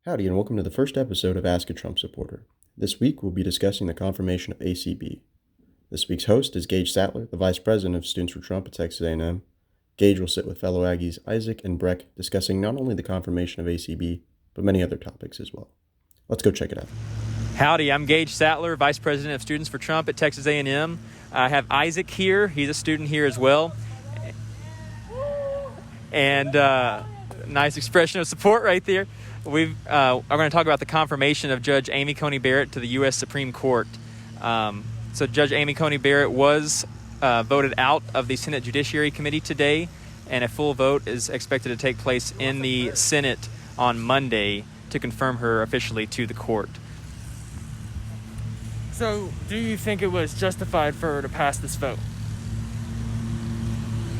Howdy, and welcome to the first episode of Ask a Trump Supporter. This week, we'll be discussing the confirmation of ACB. This week's host is Gage Sattler, the Vice President of Students for Trump at Texas A&M. Gage will sit with fellow Aggies Isaac and Breck, discussing not only the confirmation of ACB, but many other topics as well. Let's go check it out. Howdy, I'm Gage Sattler, Vice President of Students for Trump at Texas A&M. I have Isaac here. He's a student here as well. And nice expression of support right there. I'm going to talk about the confirmation of Judge Amy Coney Barrett to the U.S. Supreme Court. So Judge Amy Coney Barrett was voted out of the Senate Judiciary Committee today, and a full vote is expected to take place in the Senate on Monday to confirm her officially to the court. So, do you think it was justified for her to pass this vote?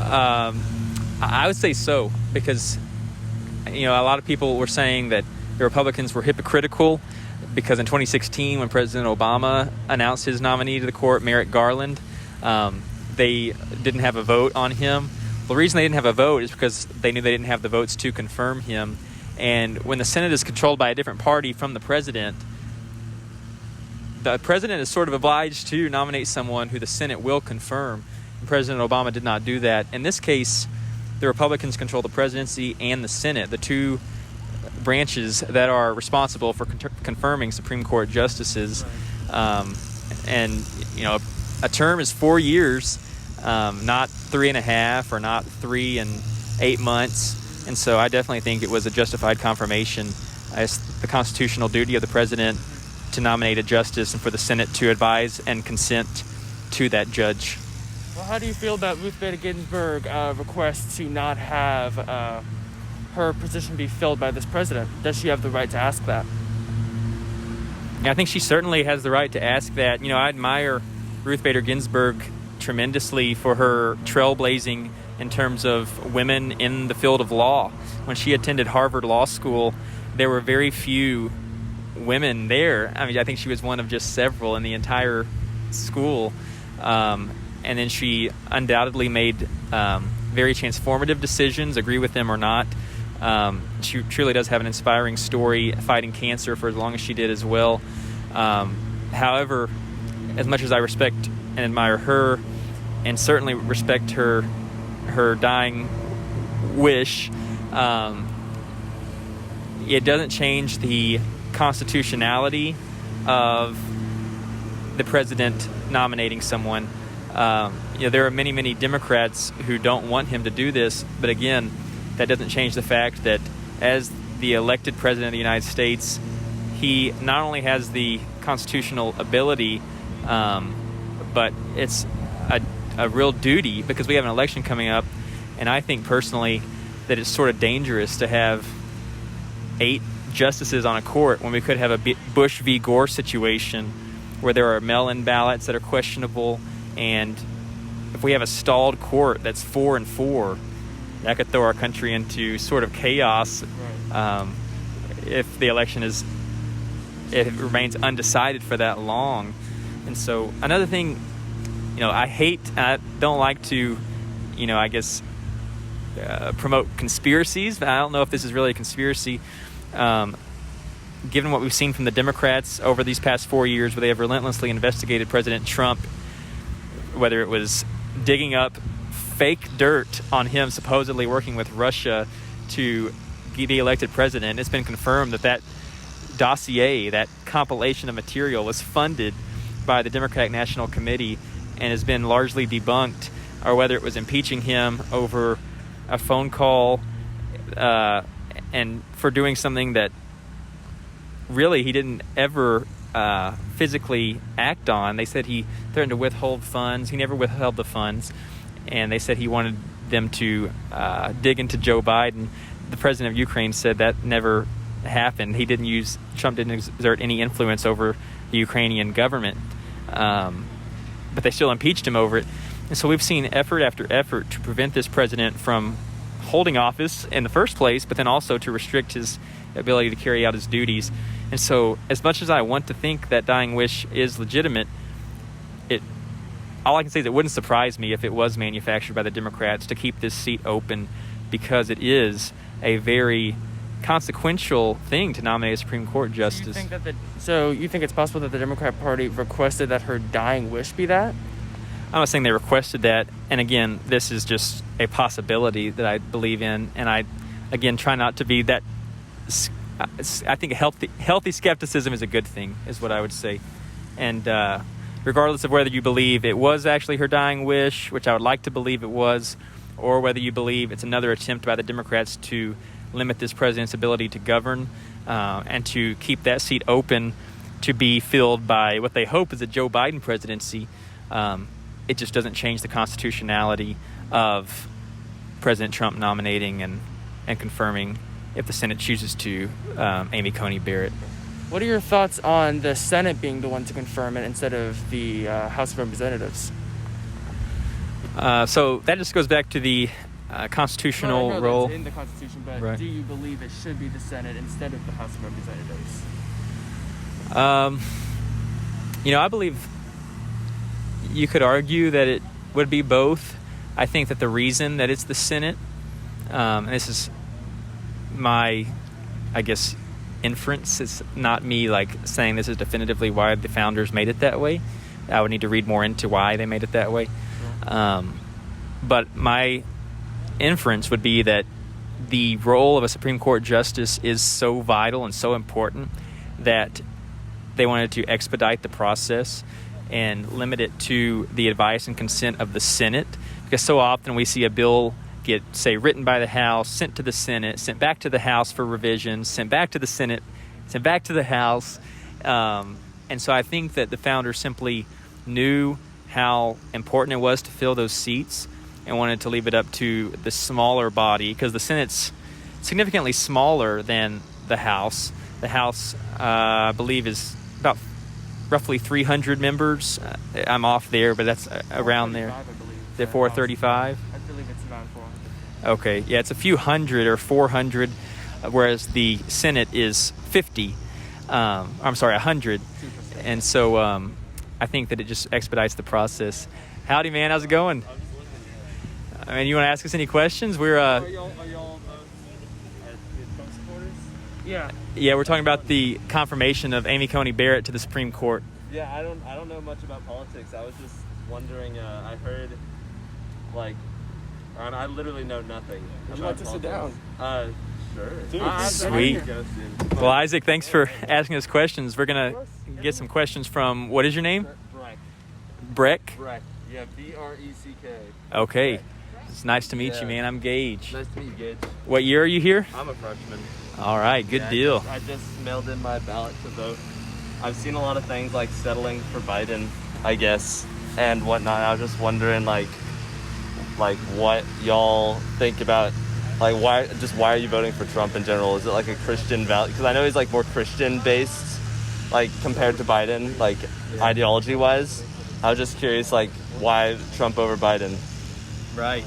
I would say so, because a lot of people were saying that the Republicans were hypocritical because in 2016, when President Obama announced his nominee to the court, Merrick Garland, they didn't have a vote on him. The reason they didn't have a vote is because they knew they didn't have the votes to confirm him. And when the Senate is controlled by a different party from the president is sort of obliged to nominate someone who the Senate will confirm. And President Obama did not do that. In this case, the Republicans control the presidency and the Senate, the two branches that are responsible for confirming Supreme Court justices. And a term is 4 years, not 3.5 or not 3 and 8 months. And so I definitely think it was a justified confirmation. It's the constitutional duty of the president to nominate a justice and for the Senate to advise and consent to that judge. Well, how do you feel about Ruth Bader Ginsburg's request to not have her position be filled by this president? Does she have the right to ask that? I think she certainly has the right to ask that. I admire Ruth Bader Ginsburg tremendously for her trailblazing in terms of women in the field of law. When she attended Harvard Law School, there were very few women there. I think she was one of just several in the entire school. And then she undoubtedly made very transformative decisions, agree with them or not. She truly does have an inspiring story fighting cancer for as long as she did as well. However, as much as I respect and admire her and certainly respect her dying wish, it doesn't change the constitutionality of the president nominating someone. There are many Democrats who don't want him to do this, but again, that doesn't change the fact that as the elected president of the United States, he not only has the constitutional ability, but it's a real duty, because we have an election coming up, and I think personally that it's sort of dangerous to have 8 justices on a court when we could have a Bush v. Gore situation where there are mail-in ballots that are questionable, and if we have a stalled court that's 4-4, that could throw our country into sort of chaos. If the election it remains undecided for that long. And so another thing, I don't like to, promote conspiracies, but I don't know if this is really a conspiracy. Given what we've seen from the Democrats over these past 4 years, where they have relentlessly investigated President Trump, whether it was digging up fake dirt on him supposedly working with Russia to be elected president, it's been confirmed that dossier, that compilation of material, was funded by the Democratic National Committee and has been largely debunked, or whether it was impeaching him over a phone call and for doing something that really he didn't ever physically act on. They said he threatened to withhold funds. He never withheld the funds. And they said he wanted them to dig into Joe Biden. The president of Ukraine said that never happened. Trump didn't exert any influence over the Ukrainian government. But they still impeached him over it. And so we've seen effort after effort to prevent this president from holding office in the first place, but then also to restrict his ability to carry out his duties. And so as much as I want to think that dying wish is legitimate, all I can say is it wouldn't surprise me if it was manufactured by the Democrats to keep this seat open, because it is a very consequential thing to nominate a Supreme Court justice. So you think it's possible that the Democrat Party requested that her dying wish be that? I'm not saying they requested that, and again, this is just a possibility that I believe in, and I, again, try not to be that. I think a healthy skepticism is a good thing, is what I would say, and regardless of whether you believe it was actually her dying wish, which I would like to believe it was, or whether you believe it's another attempt by the Democrats to limit this president's ability to govern and to keep that seat open to be filled by what they hope is a Joe Biden presidency, it just doesn't change the constitutionality of President Trump nominating and confirming, if the Senate chooses to, Amy Coney Barrett. What are your thoughts on the Senate being the one to confirm it instead of the House of Representatives? So that just goes back to the constitutional role. That's in the Constitution, but right. Do you believe it should be the Senate instead of the House of Representatives? I believe you could argue that it would be both. I think that the reason that it's the Senate, and this is my, I guess, inference, it's not me like saying this is definitively why the founders made it that way. I would need to read more into why they made it that way. But my inference would be that the role of a Supreme Court justice is so vital and so important that they wanted to expedite the process and limit it to the advice and consent of the Senate, because so often we see a bill get, say, written by the House, sent to the Senate, sent back to the House for revisions, sent back to the Senate, sent back to the House. And so I think that the founders simply knew how important it was to fill those seats and wanted to leave it up to the smaller body, because the Senate's significantly smaller than the House. The House, I believe, is about roughly 300 members. I'm off there, but that's around there. They're 435? I believe it's around 400. Okay, yeah, it's a few hundred or 400, whereas the Senate is 50. 100. And so I think that it just expedites the process. Howdy, man. How's it going? I mean, you want to ask us any questions? We're Are y'all both Trump supporters? Yeah, we're talking about the confirmation of Amy Coney Barrett to the Supreme Court. Yeah, I don't know much about politics. I was just wondering. I heard, I literally know nothing. Would you like to sit down? Sure. Dude, sweet. Well, Isaac, thanks for asking us questions. We're gonna get some questions from. What is your name? Breck. Breck. Breck. Yeah, Breck. Okay. Breck. It's nice to meet you, man. I'm Gage. Nice to meet you, Gage. What year are you here? I'm a freshman. All right, good deal. I just mailed in my ballot to vote. I've seen a lot of things like settling for Biden, I guess, and whatnot. I was just wondering, like what y'all think about, why are you voting for Trump in general? Is it like a Christian value? Because I know he's like more Christian based, compared to Biden, ideology wise. I was just curious, why Trump over Biden? Right.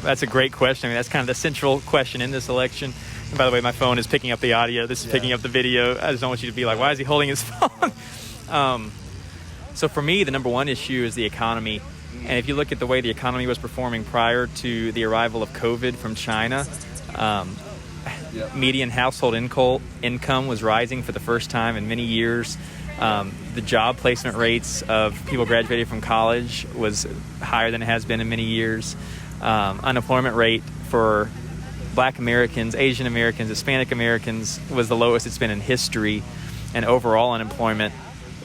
That's a great question. I mean, that's kind of the central question in this election. And by the way, my phone is picking up the audio. This is picking up the video. I just don't want you to be like, why is he holding his phone? So for me, the number one issue is the economy. And if you look at the way the economy was performing prior to the arrival of COVID from China, median household income was rising for the first time in many years. The job placement rates of people graduating from college was higher than it has been in many years. Unemployment rate for Black Americans, Asian Americans, Hispanic Americans was the lowest it's been in history, and overall unemployment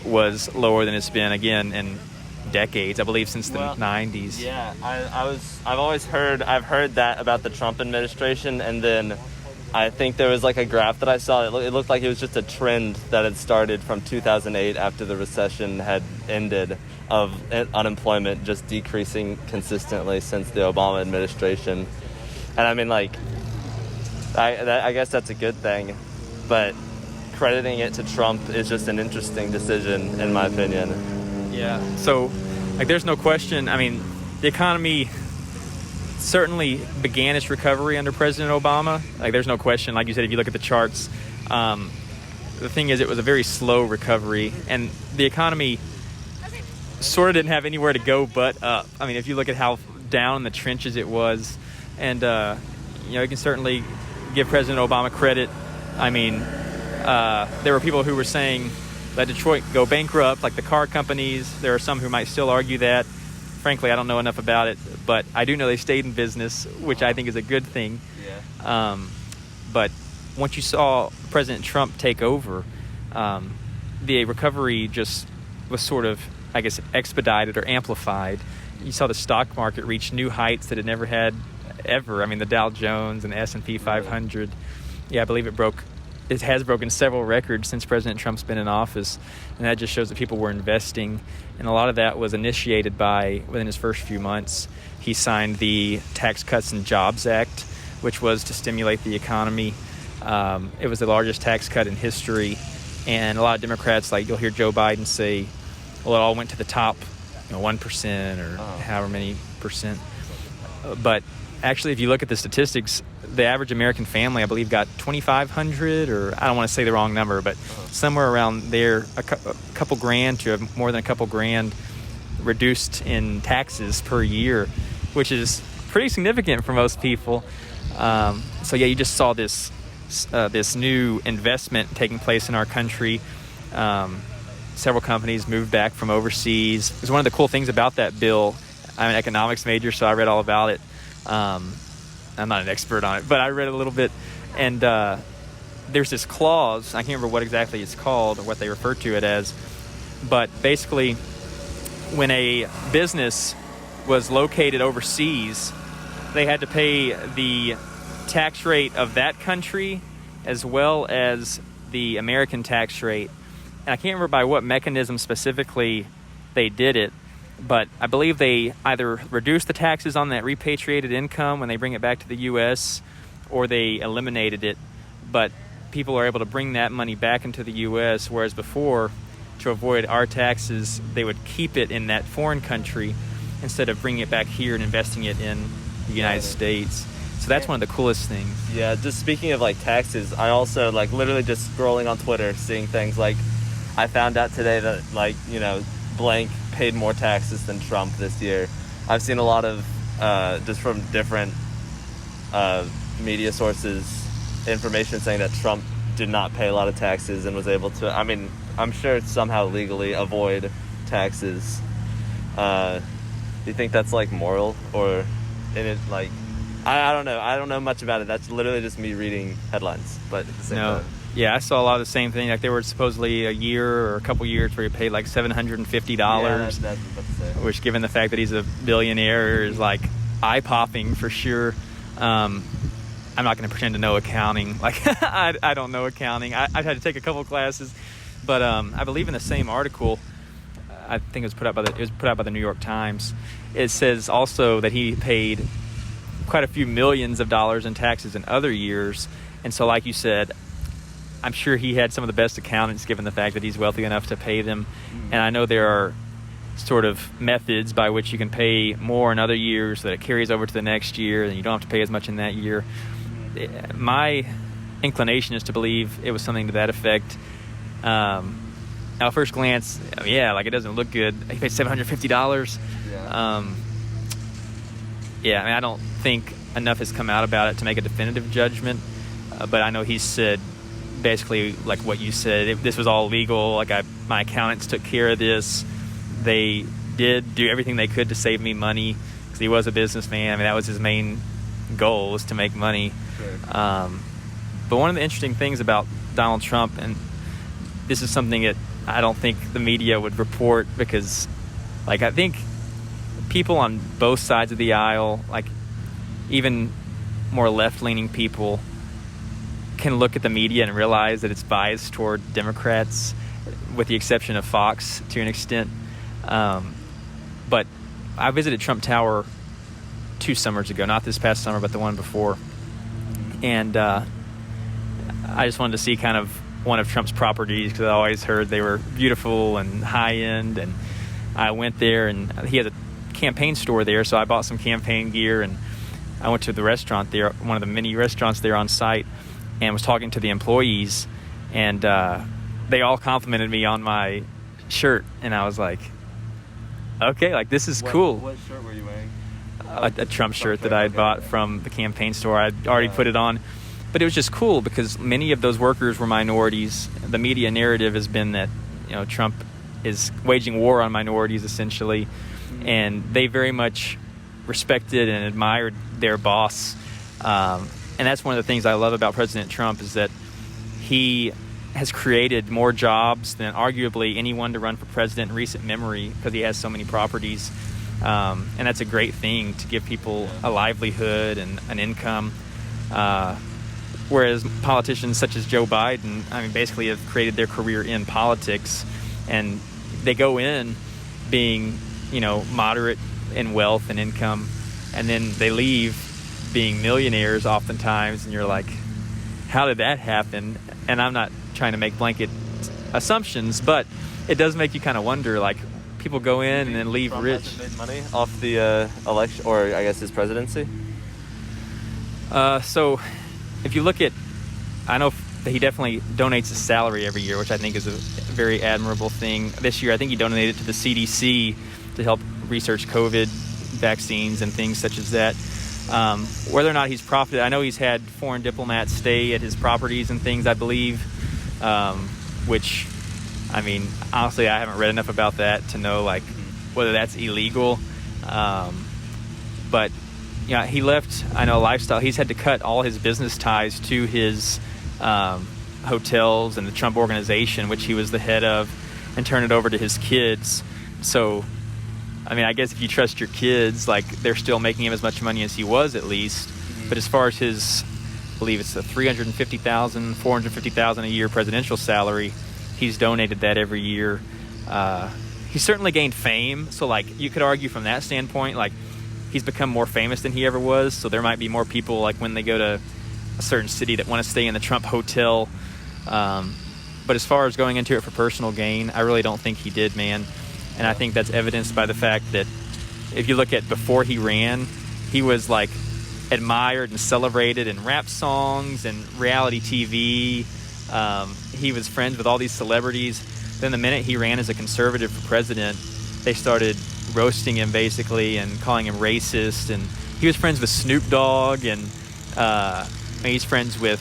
was lower than it's been, again, in decades, I believe since the 90s. Yeah, I've heard that about the Trump administration, and then I think there was a graph that I saw. It looked like it was just a trend that had started from 2008 after the recession had ended, of unemployment just decreasing consistently since the Obama administration. And I mean, I guess that's a good thing, but crediting it to Trump is just an interesting decision, in my opinion. Yeah, so there's no question. I mean, the economy certainly began its recovery under President Obama. There's no question. Like you said, if you look at the charts, the thing is, it was a very slow recovery, and the economy sort of didn't have anywhere to go but up. I mean, if you look at how down in the trenches it was, and you can certainly give President Obama credit. I mean, there were people who were saying let Detroit go bankrupt, like the car companies. There are some who might still argue that. Frankly, I don't know enough about it, but I do know they stayed in business, which I think is a good thing. Yeah. But once you saw President Trump take over, the recovery just was sort of, I guess, expedited or amplified. You saw the stock market reach new heights that it never had ever. I mean, the Dow Jones and the S&P 500. Yeah, I believe it has broken several records since President Trump's been in office, and that just shows that people were investing. And a lot of that was initiated by, within his first few months, he signed the Tax Cuts and Jobs Act, which was to stimulate the economy. It was the largest tax cut in history, and a lot of Democrats, like you'll hear Joe Biden say, well, it all went to the top, 1% or however many percent. But actually, if you look at the statistics, the average American family, I believe, got $2,500, or I don't want to say the wrong number, but somewhere around there, a couple grand to more than a couple grand reduced in taxes per year, which is pretty significant for most people. So yeah, you just saw this new investment taking place in our country. Several companies moved back from overseas. It was one of the cool things about that bill. I'm an economics major, so I read all about it. I'm not an expert on it, but I read a little bit. And there's this clause, I can't remember what exactly it's called or what they refer to it as, but basically when a business was located overseas, they had to pay the tax rate of that country as well as the American tax rate. And I can't remember by what mechanism specifically they did it, but I believe they either reduced the taxes on that repatriated income when they bring it back to the U.S., or they eliminated it. But people are able to bring that money back into the U.S., whereas before, to avoid our taxes, they would keep it in that foreign country instead of bringing it back here and investing it in the United States. So that's one of the coolest things. Yeah, just speaking of taxes, I also literally just scrolling on Twitter, seeing things I found out today that blank paid more taxes than Trump this year. I've seen a lot of just from different media sources information saying that Trump did not pay a lot of taxes and was able to, I'm sure somehow legally avoid taxes. Do you think that's moral, or in it I don't know. I don't know much about it. That's literally just me reading headlines. But at the same time. Yeah, I saw a lot of the same thing. There were supposedly a year or a couple years where he paid $750. Yeah, that's what I was about to say. Which, given the fact that he's a billionaire, is eye-popping for sure. I'm not going to pretend to know accounting. I don't know accounting. I've had to take a couple classes, but I believe in the same article, I think it was put out by the New York Times. It says also that he paid quite a few millions of dollars in taxes in other years, and so, like you said, I'm sure he had some of the best accountants, given the fact that he's wealthy enough to pay them. And I know there are sort of methods by which you can pay more in other years so that it carries over to the next year and you don't have to pay as much in that year. My inclination is to believe it was something to that effect. Now, at first glance, it doesn't look good. He paid $750. I don't think enough has come out about it to make a definitive judgment. But I know he said basically what you said, this was all legal. My accountants took care of this. They did do everything they could to save me money because he was a businessman. That was his main goal, was to make money. Sure. But one of the interesting things about Donald Trump, and this is something that I don't think the media would report, because I think people on both sides of the aisle, even more left-leaning people, can look at the media and realize that it's biased toward Democrats, with the exception of Fox to an extent. But I visited Trump Tower 2 summers ago, not this past summer, but the one before. And I just wanted to see kind of one of Trump's properties, because I always heard they were beautiful and high-end. And I went there, and he has a campaign store there, so I bought some campaign gear, and I went to the restaurant there, one of the many restaurants there on site, and was talking to the employees, and they all complimented me on my shirt, and I was like, okay, this is cool. What shirt were you wearing? A Trump shirt that I had bought from the campaign store. I'd already put it on. But it was just cool because many of those workers were minorities. The media narrative has been that, Trump is waging war on minorities essentially, and they very much respected and admired their boss. And that's one of the things I love about President Trump is that he has created more jobs than arguably anyone to run for president in recent memory because he has so many properties. And that's a great thing to give people a livelihood and an income. Whereas politicians such as Joe Biden, basically have created their career in politics, and they go in being, moderate in wealth and income, and then they leave being millionaires oftentimes, and you're like, how did that happen? And I'm not trying to make blanket assumptions, but it does make you kind of wonder, like, people go in and then leave Trump rich. hasn't made money off the election, or I guess his presidency? So if you look at, I know that he definitely donates his salary every year, which I think is a very admirable thing. This year, I think he donated to the CDC to help research COVID vaccines and things such as that. Whether or not he's profited, I know he's had foreign diplomats stay at his properties and things, I believe, which, honestly, I haven't read enough about that to know, like, whether that's illegal. But he left, I know, lifestyle. He's had to cut all his business ties to his hotels and the Trump organization, which he was the head of, and turn it over to his kids. So, I guess if you trust your kids, like, they're still making him as much money as he was, at least. Mm-hmm. But as far as his, I believe it's a $350,000, $450,000 a year presidential salary, he's donated that every year. He's certainly gained fame. So, like, you could argue from that standpoint, like, he's become more famous than he ever was. So there might be more people, like, when they go to a certain city that want to stay in the Trump hotel. But as far as going into it for personal gain, I really don't think he did, man. And I think that's evidenced by the fact that if you look at before he ran, he was, like, admired and celebrated in rap songs and reality TV. He was friends with all these celebrities. Then the minute he ran as a conservative for president, they started roasting him, basically, and calling him racist. And he was friends with Snoop Dogg, and he's friends with,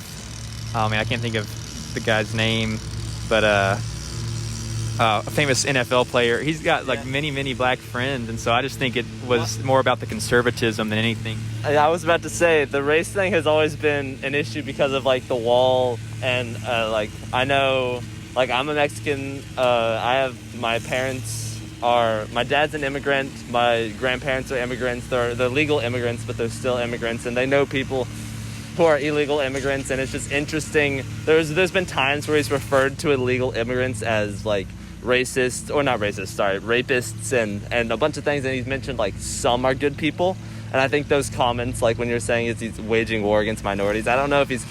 I can't think of the guy's name, but a famous NFL player. He's got, like, many black friends, and so I just think it was more about the conservatism than anything. I was about to say, the race thing has always been an issue because of, like, the wall, and, I know, like, I'm a Mexican. I have, my dad's an immigrant, my grandparents are immigrants. They're legal immigrants, but they're still immigrants, and they know people who are illegal immigrants, and it's just interesting. There's been times where he's referred to illegal immigrants as, like, rapists, and a bunch of things, and he's mentioned, like, some are good people. And I think those comments, like, when you're saying he's waging war against minorities, I don't know if he's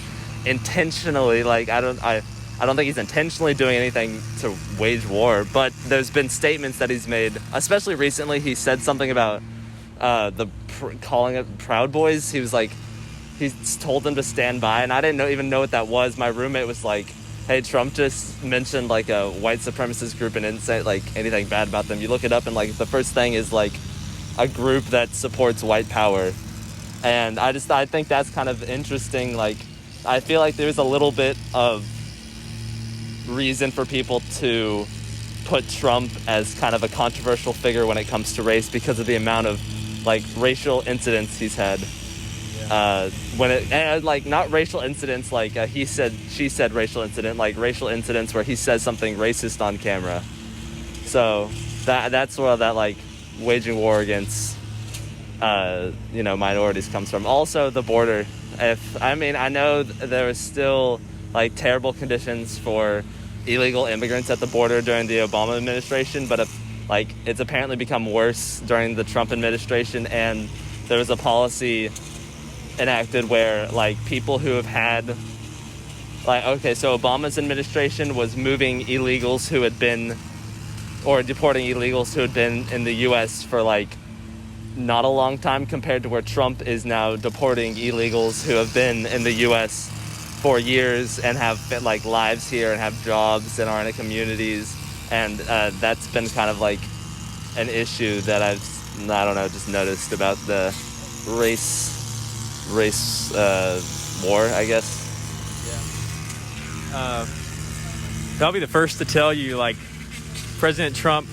intentionally, like, I don't think he's intentionally doing anything to wage war, but there's been statements that he's made, especially recently. He said something about calling it Proud Boys. He was like, he's told them to stand by, and I didn't even know what that was. My roommate was like, hey, Trump just mentioned, like, a white supremacist group and didn't say, like, anything bad about them. You look it up, and, like, the first thing is, like, a group that supports white power. And I think that's kind of interesting. Like, I feel like there's a little bit of reason for people to put Trump as kind of a controversial figure when it comes to race because of the amount of, like, racial incidents he's had. Not racial incidents like he said, she said racial incident, like racial incidents where he says something racist on camera. So that's where that, like, waging war against minorities comes from. Also the border. I know there was still, like, terrible conditions for illegal immigrants at the border during the Obama administration, but it's apparently become worse during the Trump administration, and there was a policy enacted where, like, people who have had, like, okay, so Obama's administration was moving illegals who had been, or deporting illegals who had been in the U.S. for, like, not a long time, compared to where Trump is now deporting illegals who have been in the U.S. for years and have, like, lives here and have jobs and are in the communities. And that's been kind of, like, an issue that I've, just noticed about the race war, I guess. I'll be the first to tell you, like, President Trump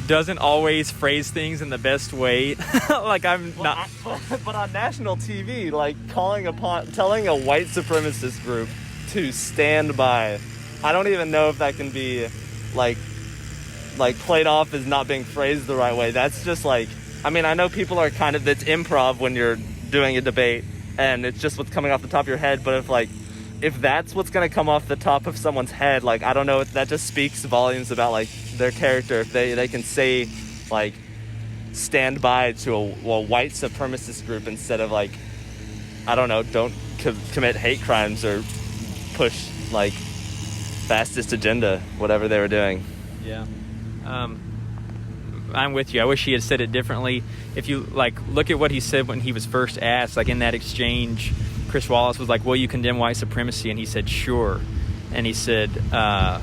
doesn't always phrase things in the best way. Like, But on national TV, like, telling a white supremacist group to stand by, I don't even know if that can be, like played off as not being phrased the right way. That's just like, I mean, I know people are kind of, it's improv when you're doing a debate, and it's just what's coming off the top of your head, but if that's what's going to come off the top of someone's head, like, I don't know, that just speaks volumes about, like, their character. If they can say, like, stand by to a white supremacist group instead of, like, I don't know, don't commit hate crimes or push, like, fastest agenda, whatever they were doing. Yeah. I'm with you. I wish he had said it differently. If you, like, look at what he said when he was first asked, like, in that exchange, Chris Wallace was like, will you condemn white supremacy? And he said, sure. And he said, I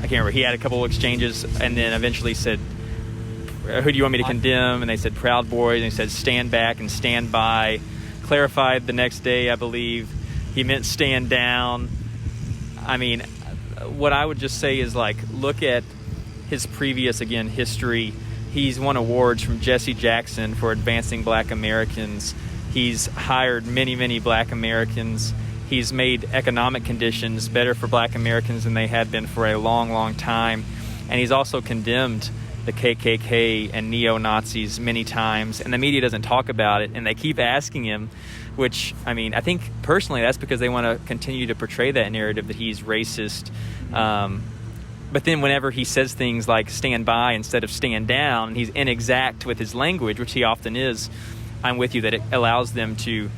can't remember, he had a couple of exchanges, and then eventually said, who do you want me to condemn? And they said, Proud Boys. And he said, stand back and stand by. Clarified the next day, I believe, he meant stand down. I mean, what I would just say is, like, look at his previous, again, history. He's won awards from Jesse Jackson for advancing black Americans. He's hired many, many black Americans. He's made economic conditions better for black Americans than they had been for a long, long time. And he's also condemned the KKK and neo-Nazis many times, and the media doesn't talk about it, and they keep asking him, which, I mean, I think personally that's because they want to continue to portray that narrative that he's racist. But then whenever he says things like stand by instead of stand down, and he's inexact with his language, which he often is, I'm with you that it allows them to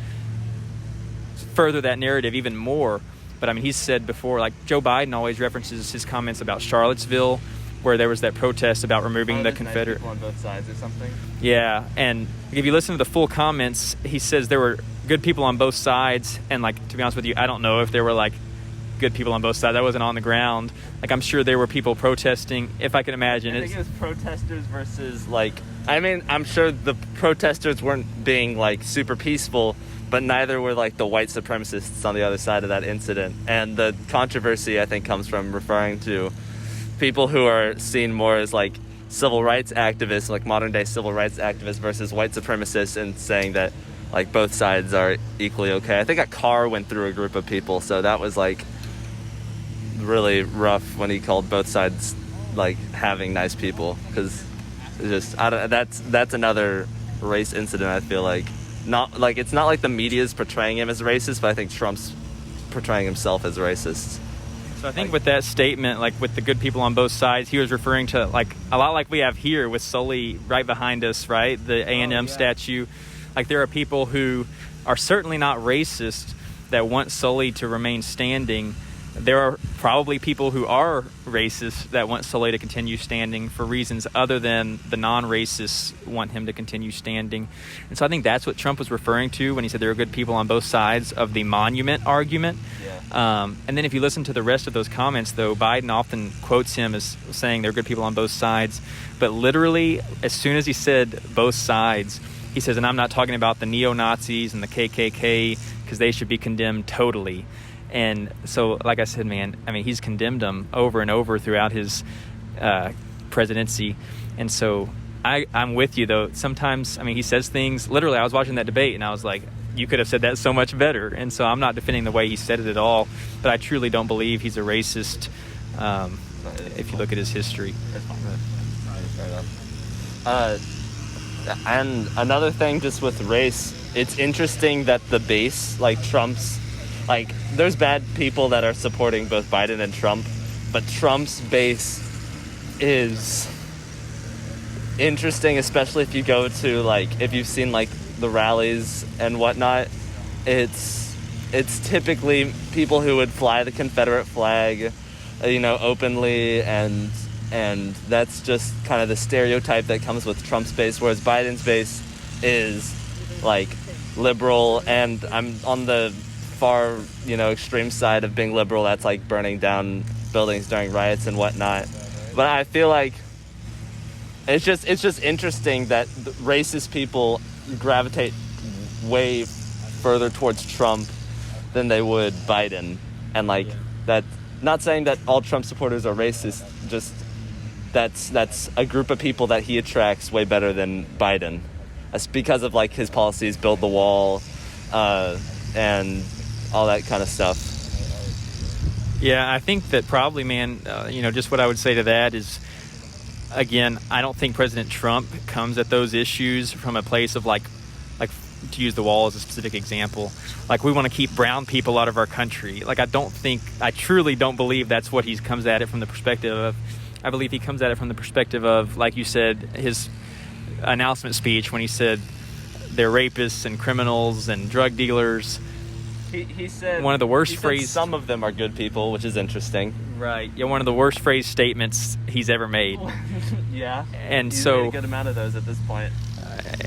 further that narrative even more. But I mean, he's said before, like, Joe Biden always references his comments about Charlottesville, where there was that protest about removing the Confederate... Nice people on both sides or something. Yeah, and if you listen to the full comments, he says there were good people on both sides, and, like, to be honest with you, I don't know if there were, like, good people on both sides. I wasn't on the ground. Like, I'm sure there were people protesting, if I can imagine. I think it was protesters versus, like, I mean, I'm sure the protesters weren't being, like, super peaceful, but neither were, like, the white supremacists on the other side of that incident. And the controversy, I think, comes from referring to people who are seen more as, like, civil rights activists, like modern day civil rights activists, versus white supremacists, and saying that, like, both sides are equally okay. I think a car went through a group of people, so that was, like, really rough when he called both sides, like, having nice people, because that's another race incident. I feel like it's not like the media is portraying him as racist, but I think Trump's portraying himself as racist. So I think with that statement, like, with the good people on both sides, he was referring to, like, a lot like we have here with Sully right behind us, right? The A&M statue. Like, there are people who are certainly not racist that want Sully to remain standing. There are probably people who are racist that want Sully to continue standing for reasons other than the non-racists want him to continue standing. And so I think that's what Trump was referring to when he said there are good people on both sides of the monument argument. Yeah. And then if you listen to the rest of those comments, though, Biden often quotes him as saying there are good people on both sides. But literally, as soon as he said both sides, he says, and I'm not talking about the neo-Nazis and the KKK, because they should be condemned totally. And so, like I said, man, I mean, he's condemned them over and over throughout his presidency. And so I'm with you, though. Sometimes, I mean, he says things, literally, I was watching that debate, and I was like, you could have said that so much better. And so I'm not defending the way he said it at all, but I truly don't believe he's a racist if you look at his history. And another thing just with race, it's interesting that the base, like Trump's, like, there's bad people that are supporting both Biden and Trump, but Trump's base is interesting, especially if you go to, like, if you've seen, like, the rallies and whatnot. It's typically people who would fly the Confederate flag, you know, openly, and that's just kind of the stereotype that comes with Trump's base, whereas Biden's base is, like, liberal, and I'm on the far, you know, extreme side of being liberal, that's like burning down buildings during riots and whatnot. But I feel like it's just interesting that the racist people gravitate way further towards Trump than they would Biden. And, like, that, not saying that all Trump supporters are racist, just that's a group of people that he attracts way better than Biden. That's because of like his policies, build the wall, and all that kind of stuff. Yeah, I think that probably, man, just what I would say to that is, again, I don't think President Trump comes at those issues from a place of like to use the wall as a specific example, like we want to keep brown people out of our country. Like I truly don't believe that's what he comes at it from the perspective of. I believe he comes at it from the perspective of, like you said, his announcement speech when he said they're rapists and criminals and drug dealers. He said one of the worst phrases. Some of them are good people, which is interesting. Right. Yeah, one of the worst phrase statements he's ever made. Yeah. And he's so made a good amount of those at this point.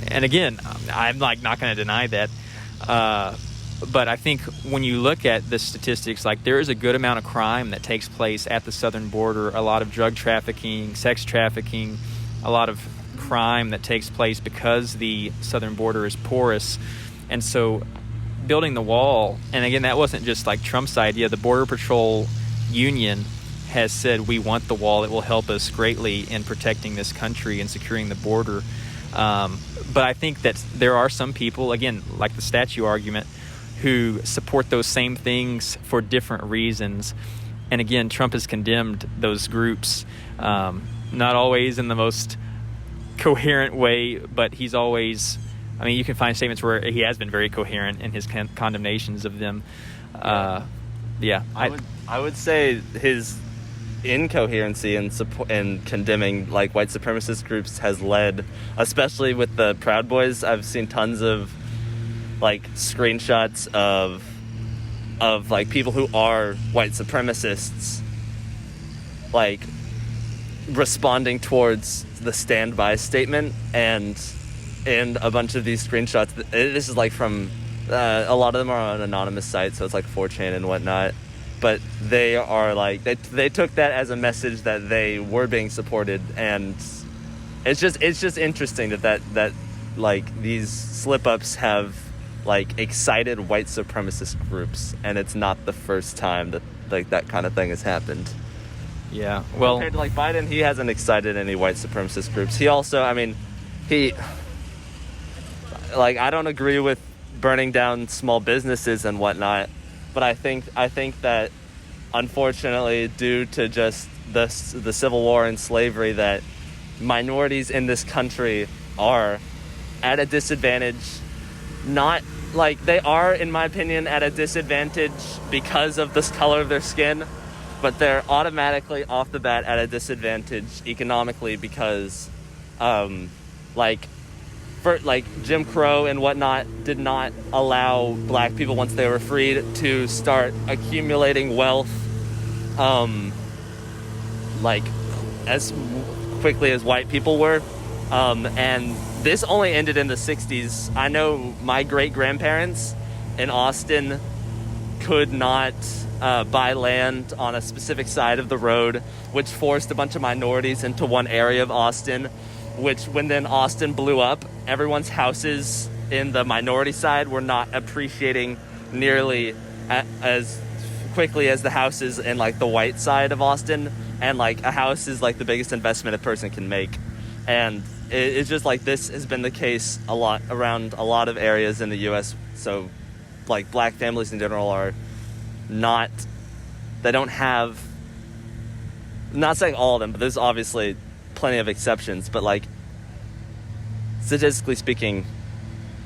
And again, I'm like not going to deny that. But I think when you look at the statistics, like there is a good amount of crime that takes place at the southern border, a lot of drug trafficking, sex trafficking, a lot of crime that takes place because the southern border is porous. And so building the wall, and again, that wasn't just like Trump's idea. The Border Patrol Union has said we want the wall. It will help us greatly in protecting this country and securing the border. But I think that there are some people, again, like the statue argument, who support those same things for different reasons. And again, Trump has condemned those groups, not always in the most coherent way, but he's always, I mean, you can find statements where he has been very coherent in his condemnations of them. I would say his incoherency in condemning like white supremacist groups has led, especially with the Proud Boys. I've seen tons of like screenshots of like people who are white supremacists like responding towards the stand by statement, and in a bunch of these screenshots, this is like from a lot of them are on anonymous sites, so it's like 4chan and whatnot, but they are like they took that as a message that they were being supported, and it's just interesting that like these slip-ups have like excited white supremacist groups, and it's not the first time that like that kind of thing has happened. Yeah, well, compared to like Biden, he hasn't excited any white supremacist groups. He also, I mean, I don't agree with burning down small businesses and whatnot, but I think that unfortunately, due to just the Civil War and slavery, that minorities in this country are at a disadvantage. Not like they are, in my opinion, at a disadvantage because of the color of their skin, but they're automatically off the bat at a disadvantage economically because, Jim Crow and whatnot did not allow black people, once they were freed, to start accumulating wealth, as quickly as white people were, and this only ended in the 60s. I know my great-grandparents in Austin could not buy land on a specific side of the road, which forced a bunch of minorities into one area of Austin, which when then Austin blew up, everyone's houses in the minority side were not appreciating nearly as quickly as the houses in like the white side of Austin, and like a house is like the biggest investment a person can make. And it's just like this has been the case a lot around a lot of areas in the U.S. So like black families in general are not, they don't have, I'm not saying all of them, but there's obviously plenty of exceptions, but like statistically speaking,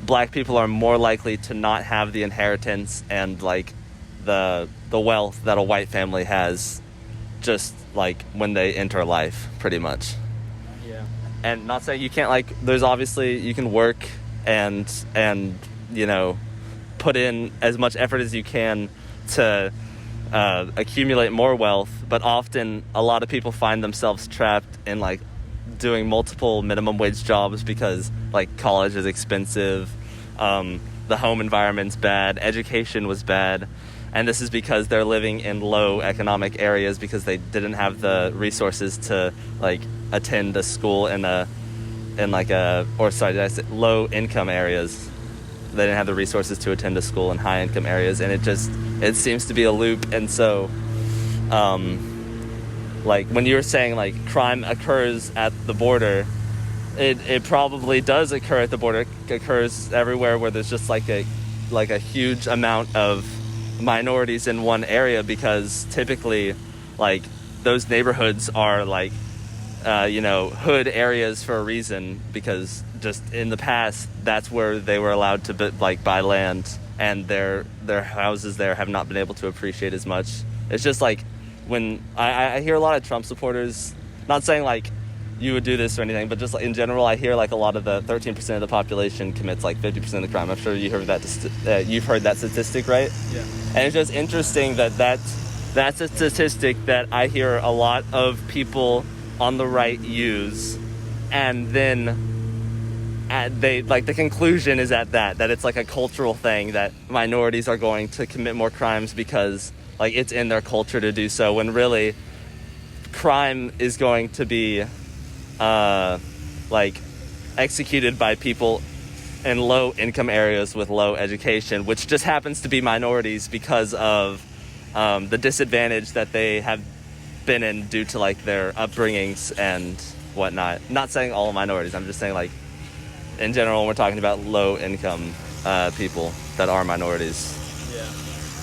black people are more likely to not have the inheritance and like the wealth that a white family has just like when they enter life, pretty much. And not saying you can't, like, there's obviously, you can work and you know, put in as much effort as you can to accumulate more wealth, but often a lot of people find themselves trapped in, like, doing multiple minimum wage jobs because, like, college is expensive, the home environment's bad, education was bad, and this is because they're living in low economic areas because they didn't have the resources to, like, attend a school in low income areas. They didn't have the resources to attend a school in high income areas, and it seems to be a loop. And so like when you were saying like crime occurs at the border, it probably does occur at the border. It occurs everywhere where there's just like a huge amount of minorities in one area, because typically like those neighborhoods are like hood areas for a reason, because just in the past that's where they were allowed to buy land, and their houses there have not been able to appreciate as much. It's just like when I hear a lot of Trump supporters, not saying like you would do this or anything, but just like in general, I hear like a lot of the 13% of the population commits like 50% of the crime. I'm sure you heard that you've heard that statistic, right? Yeah. And it's just interesting that's a statistic that I hear a lot of people on the right use, and then they like the conclusion is that it's like a cultural thing, that minorities are going to commit more crimes because like it's in their culture to do so, when really crime is going to be like executed by people in low income areas with low education, which just happens to be minorities because of the disadvantage that they have been in due to like their upbringings and whatnot. Not saying all minorities, I'm just saying like in general when we're talking about low income people that are minorities. Yeah.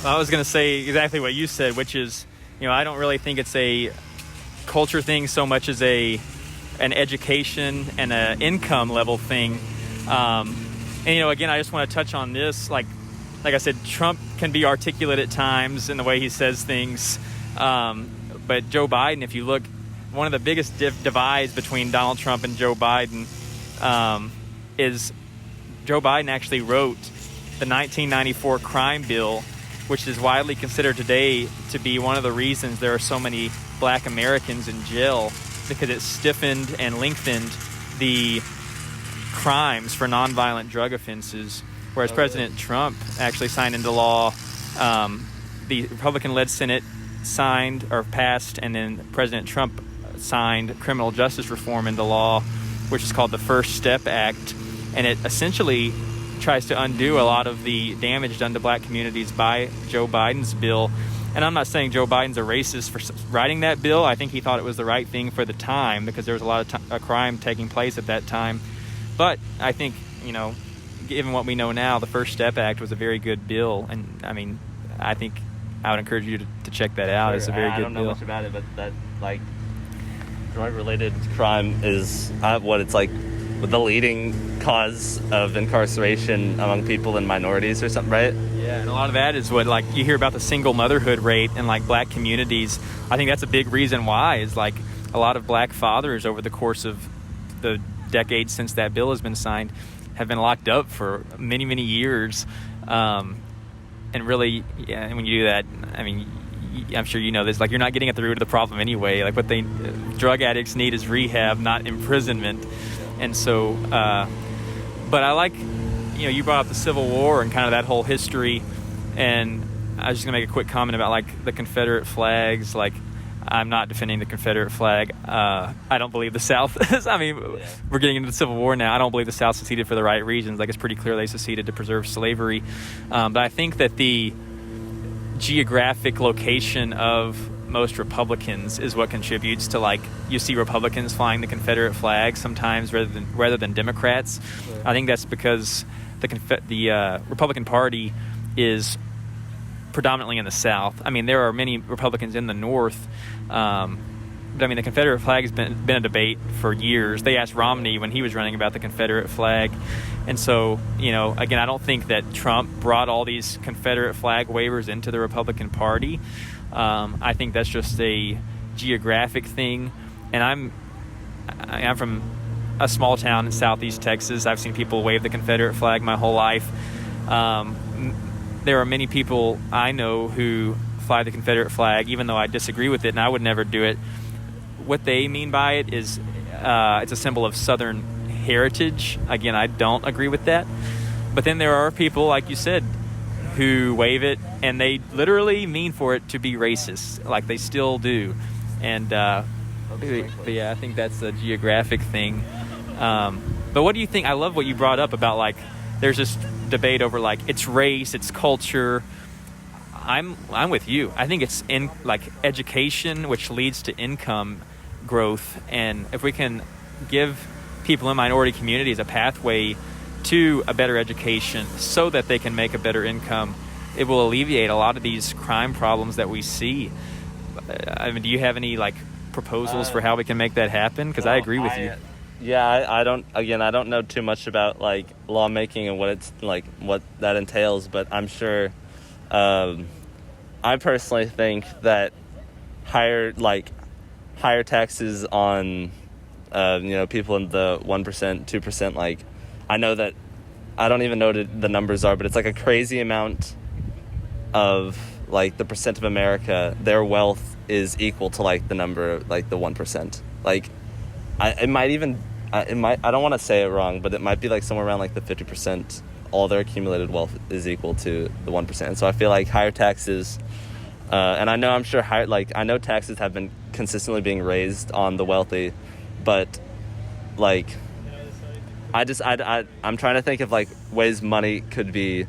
Well, I was going to say exactly what you said, which is, I don't really think it's a culture thing so much as an education and an income level thing. And again, I just want to touch on this. Like I said, Trump can be articulate at times in the way he says things. But Joe Biden, if you look, one of the biggest divides between Donald Trump and Joe Biden is Joe Biden actually wrote the 1994 crime bill, which is widely considered today to be one of the reasons there are so many black Americans in jail, because it stiffened and lengthened the crimes for nonviolent drug offenses. Whereas President Trump actually signed into law, the Republican-led Senate signed or passed, and then President Trump signed criminal justice reform into law, which is called the First Step Act, and it essentially tries to undo a lot of the damage done to black communities by Joe Biden's bill. And I'm not saying Joe Biden's a racist for writing that bill. I think he thought it was the right thing for the time, because there was a lot of crime taking place at that time. But I think, given what we know now, the First Step Act was a very good bill. And I mean, I think I would encourage you to check that out. Sure. It's a very good bill. I don't know much about it, but that like drug-related crime is it's like the leading cause of incarceration among people and minorities or something, right? Yeah, and a lot of that is what like you hear about the single motherhood rate in like black communities. I think that's a big reason why is like a lot of black fathers over the course of the decades since that bill has been signed have been locked up for many, many years. And really, yeah, when you do that, I mean, I'm sure you know this, like you're not getting at the root of the problem anyway. Like what drug addicts need is rehab, not imprisonment. And so, but I like, you brought up the Civil War and kind of that whole history. And I was just gonna make a quick comment about like the Confederate flags. Like, I'm not defending the Confederate flag. I don't believe the South. We're getting into the Civil War now. I don't believe the South seceded for the right reasons. Like, it's pretty clear they seceded to preserve slavery. But I think that the geographic location of most Republicans is what contributes to, like, you see Republicans flying the Confederate flag sometimes rather than Democrats. Right. I think that's because the Republican Party is predominantly in the South. I mean, there are many Republicans in the North, but I mean, the Confederate flag has been a debate for years. They asked Romney when he was running about the Confederate flag. And so, again, I don't think that Trump brought all these Confederate flag waivers into the Republican Party. I think that's just a geographic thing. And I'm from a small town in southeast Texas. I've seen people wave the Confederate flag my whole life. There are many people I know who fly the Confederate flag, even though I disagree with it and I would never do it. What they mean by it is it's a symbol of Southern heritage. Again, I don't agree with that. But then there are people, like you said, who wave it and they literally mean for it to be racist, like they still do. And but yeah, I think that's a geographic thing. But what do you think? I love what you brought up about, like, there's this debate over, like, it's race, it's culture. I'm with you. I think it's in like education, which leads to income growth, and if we can give people in minority communities a pathway to a better education so that they can make a better income, it will alleviate a lot of these crime problems that we see. I mean, do you have any like proposals for how we can make that happen? Because I agree with you. Yeah, I don't know too much about like lawmaking and what it's like, what that entails, but I'm sure. I personally think that higher taxes on people in the 1%, 2%. Like, I know that I don't even know what the numbers are, but it's like a crazy amount of like the percent of America, their wealth is equal to like the number, like the 1%. Like, I don't want to say it wrong, but it might be like somewhere around like the 50%. All their accumulated wealth is equal to the 1%. And so I feel like higher taxes, and I know taxes have been consistently being raised on the wealthy, but like, I'm trying to think of like ways money could be,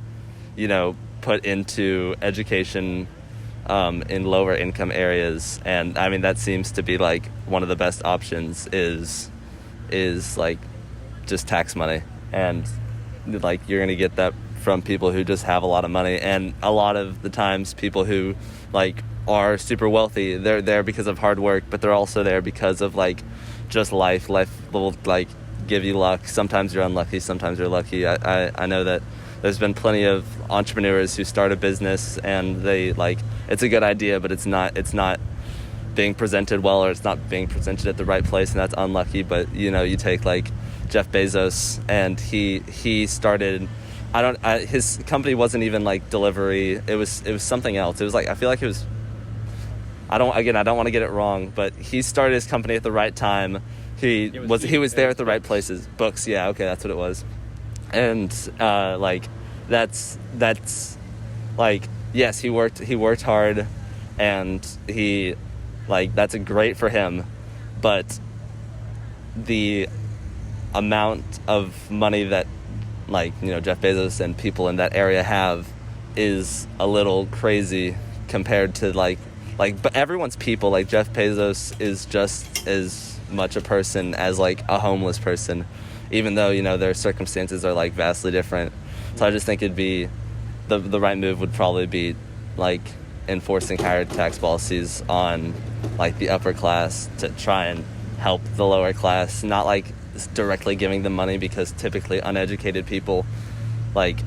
put into education in lower income areas. And I mean, that seems to be like one of the best options is like just tax money. And like, you're going to get that from people who just have a lot of money. And a lot of the times people who like are super wealthy, they're there because of hard work, but they're also there because of like just life will like give you luck. Sometimes you're unlucky, sometimes you're lucky. I know that there's been plenty of entrepreneurs who start a business and they like, it's a good idea, but it's not being presented well, or it's not being presented at the right place, and that's unlucky. But you take like Jeff Bezos, and he started, his company wasn't even like delivery, it was something else. It was like, I feel like it was, I don't want to get it wrong, but he started his company at the right time. He was there at the right places. Books, yeah, okay, that's what it was. And like that's like, yes, he worked hard, and he like, that's great for him, but the amount of money that like Jeff Bezos and people in that area have is a little crazy compared to like but everyone's people. Like, Jeff Bezos is just as much a person as like a homeless person, even though their circumstances are like vastly different. So I just think it'd be the right move would probably be like enforcing higher tax policies on like the upper class to try and help the lower class, not like directly giving them money, because typically uneducated people, like,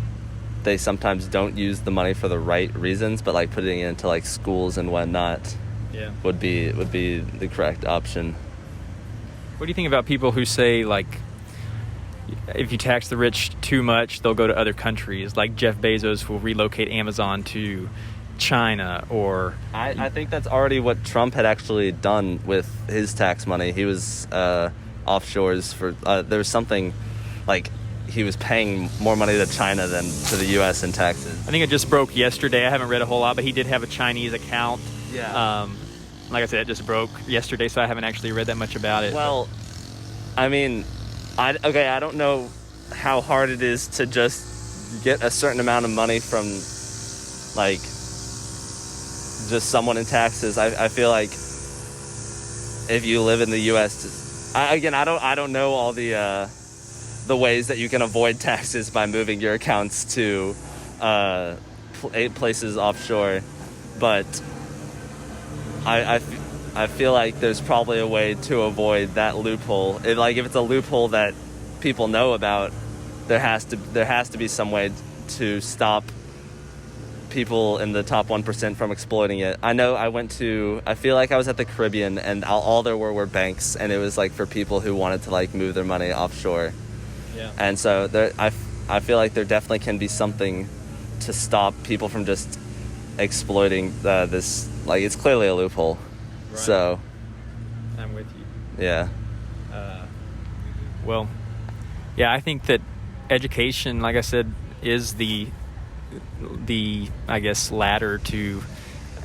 they sometimes don't use the money for the right reasons, but like putting it into like schools and whatnot would be the correct option. What do you think about people who say like, if you tax the rich too much, they'll go to other countries? Like Jeff Bezos will relocate Amazon to China, or I think that's already what Trump had actually done with his tax money. He was offshores for there was something like he was paying more money to China than to the U.S. in taxes. I think it just broke yesterday. I haven't read a whole lot, but he did have a Chinese account. Yeah. Like I said, it just broke yesterday, so I haven't actually read that much about it. Well, I mean, I don't know how hard it is to just get a certain amount of money from like just someone in taxes. I feel like if you live in the U.S., I don't know all the ways that you can avoid taxes by moving your accounts to places offshore, but I feel like there's probably a way to avoid that loophole. If it's a loophole that people know about, there has to be some way to stop people in the top 1% from exploiting it. I know I feel like I was at the Caribbean, and all there were banks, and it was like for people who wanted to like move their money offshore. Yeah. And so I feel like there definitely can be something to stop people from just exploiting this. Like, it's clearly a loophole. Right. So I'm with you. Yeah. Well, yeah, I think that education, like I said, is the I guess ladder to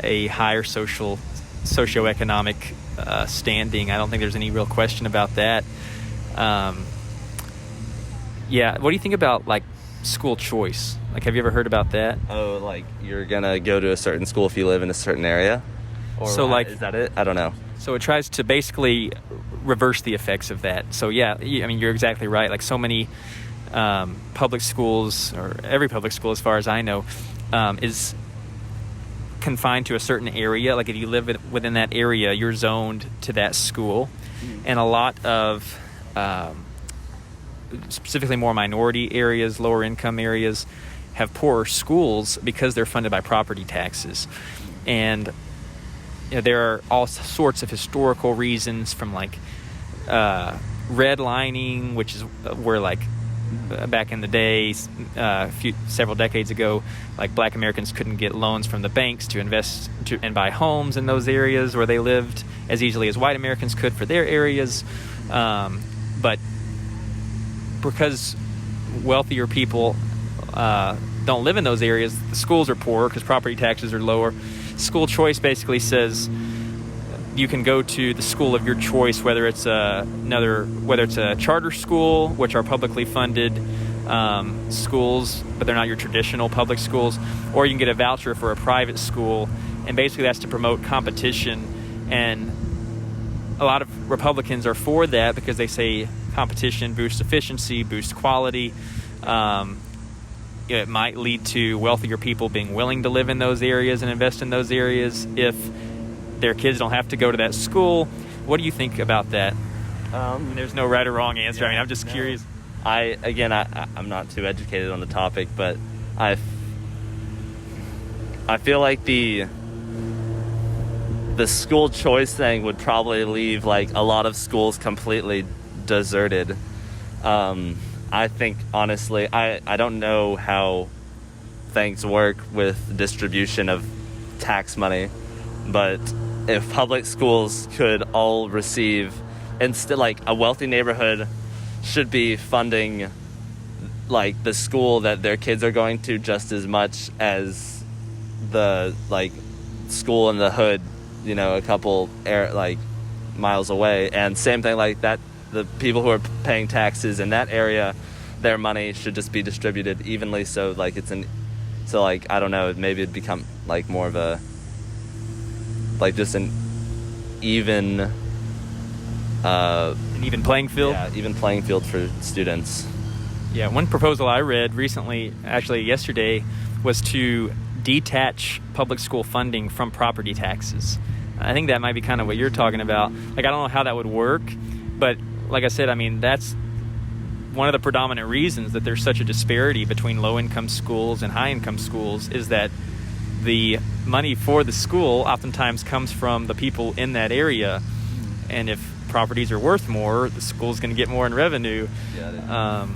a higher socioeconomic standing. I don't think there's any real question about that. Yeah, what do you think about like school choice. Like, have you ever heard about that? Oh, like you're gonna go to a certain school if you live in a certain area? Or So, like, is that it? I don't know. So it tries to basically reverse the effects of that. So yeah, I mean, you're exactly right. Like, so many public schools, or every public school as far as I know, is confined to a certain area. Like, if you live within that area, you're zoned to that school. And a lot of specifically more minority areas, lower income areas, have poorer schools because they're funded by property taxes. And there are all sorts of historical reasons, from like redlining, which is where, like, back in the day, several decades ago, like, Black Americans couldn't get loans from the banks to invest and buy homes in those areas where they lived as easily as white Americans could for their areas. But because wealthier people don't live in those areas, the schools are poorer because property taxes are lower. School choice basically says you can go to the school of your choice, whether it's a charter school, which are publicly funded schools, but they're not your traditional public schools, or you can get a voucher for a private school, and basically that's to promote competition. And a lot of Republicans are for that because they say competition boosts efficiency, boosts quality. It might lead to wealthier people being willing to live in those areas and invest in those areas if their kids don't have to go to that school. What do you think about that? There's no right or wrong answer. I mean, I'm just curious. I'm not too educated on the topic, but I feel like the school choice thing would probably leave, like, a lot of schools completely deserted. I think, honestly, I don't know how things work with distribution of tax money, but if public schools could all receive, instead, like, a wealthy neighborhood should be funding, like, the school that their kids are going to just as much as the, like, school in the hood, a couple miles away. And same thing like that, the people who are paying taxes in that area, their money should just be distributed evenly, so, like, I don't know, maybe it'd become, like, more of a, like, just an even playing field. Yeah, even playing field for students. Yeah, one proposal I read recently, actually yesterday, was to detach public school funding from property taxes. I think that might be kind of what you're talking about. Like, I don't know how that would work, but like I said, I mean, that's one of the predominant reasons that there's such a disparity between low-income schools and high-income schools, is that the money for the school oftentimes comes from the people in that area. And if properties are worth more, the school's going to get more in revenue. I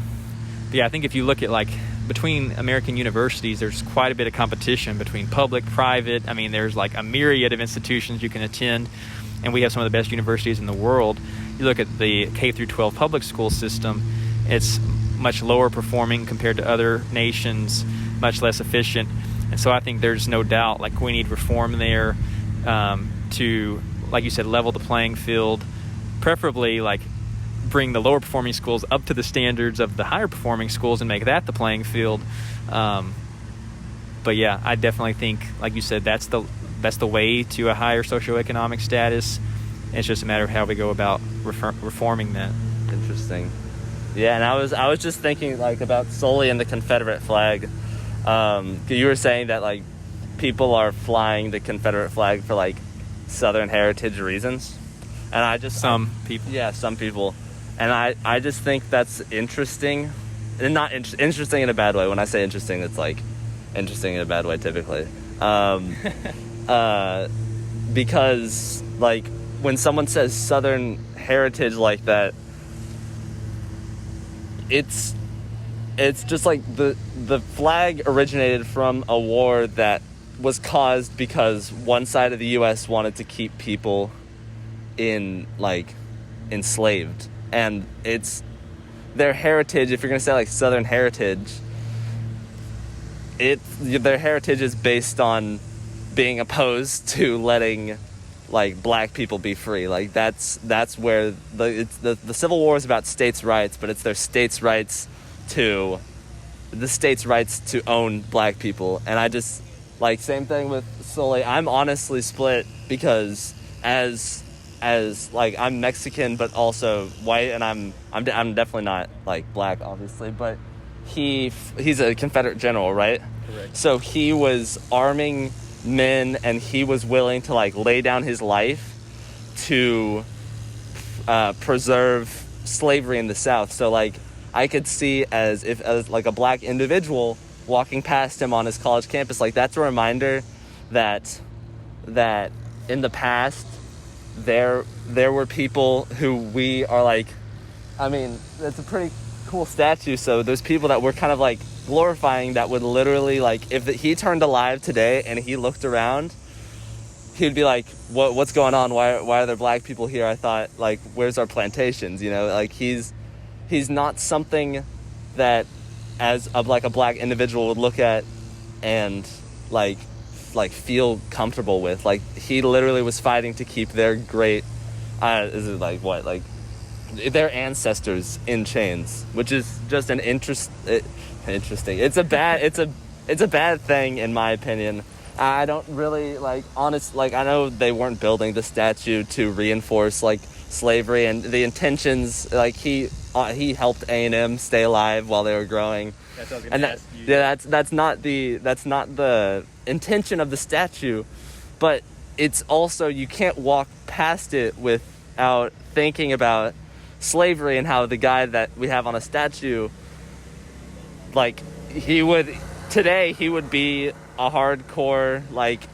think if you look at, like, between American universities, there's quite a bit of competition between public, private. I mean, there's, like, a myriad of institutions you can attend, and we have some of the best universities in the world. You look at the K through 12 public school system, it's much lower performing compared to other nations, much less efficient. And so I think there's no doubt, like, we need reform there to, like you said, level the playing field, preferably, like, bring the lower performing schools up to the standards of the higher performing schools and make that the playing field. But yeah, I definitely think, like you said, that's the way to a higher socioeconomic status. It's just a matter of how we go about reforming that. Interesting. Yeah, and I was just thinking, like, about solely in the Confederate flag. You were saying that, like, people are flying the Confederate flag for, like, Southern heritage reasons, and some people, and I just think that's interesting, and not interesting in a bad way. When I say interesting, it's, like, interesting in a bad way typically, because, like, when someone says Southern heritage like that, it's just like the flag originated from a war that was caused because one side of the U.S. wanted to keep people enslaved. And it's their heritage. If you're going to say, like, Southern heritage, their heritage is based on being opposed to letting, like, black people be free. Like, that's where the Civil War is about states' rights, but it's their states' rights to the state's rights to own black people. And I just, like, same thing with Sully. I'm honestly split because as like, I'm Mexican but also white, and I'm definitely not like black, obviously, but he's a Confederate general, right? Correct. So he was arming men, and he was willing to like lay down his life to preserve slavery in the South. So like, I could see as like a black individual walking past him on his college campus, like that's a reminder that in the past there were people who we are like, I mean, that's a pretty cool statue. So there's people that we're kind of like glorifying that would literally, like, if he turned alive today and he looked around, he'd be like, what's going on? Why are there black people here? I thought, like, where's our plantations? You know, like, he's not something that as a black individual would look at and like feel comfortable with. Like, he literally was fighting to keep their great is it like what, like their ancestors in chains, which is just an interesting. It's a bad thing in my opinion. I don't really like I know they weren't building the statue to reinforce like slavery, and the intentions, like he helped A&M stay alive while they were growing. That's what I was gonna ask you. Yeah, that's not the intention of the statue, but it's also, you can't walk past it without thinking about slavery and how the guy that we have on a statue, like, he would be a hardcore like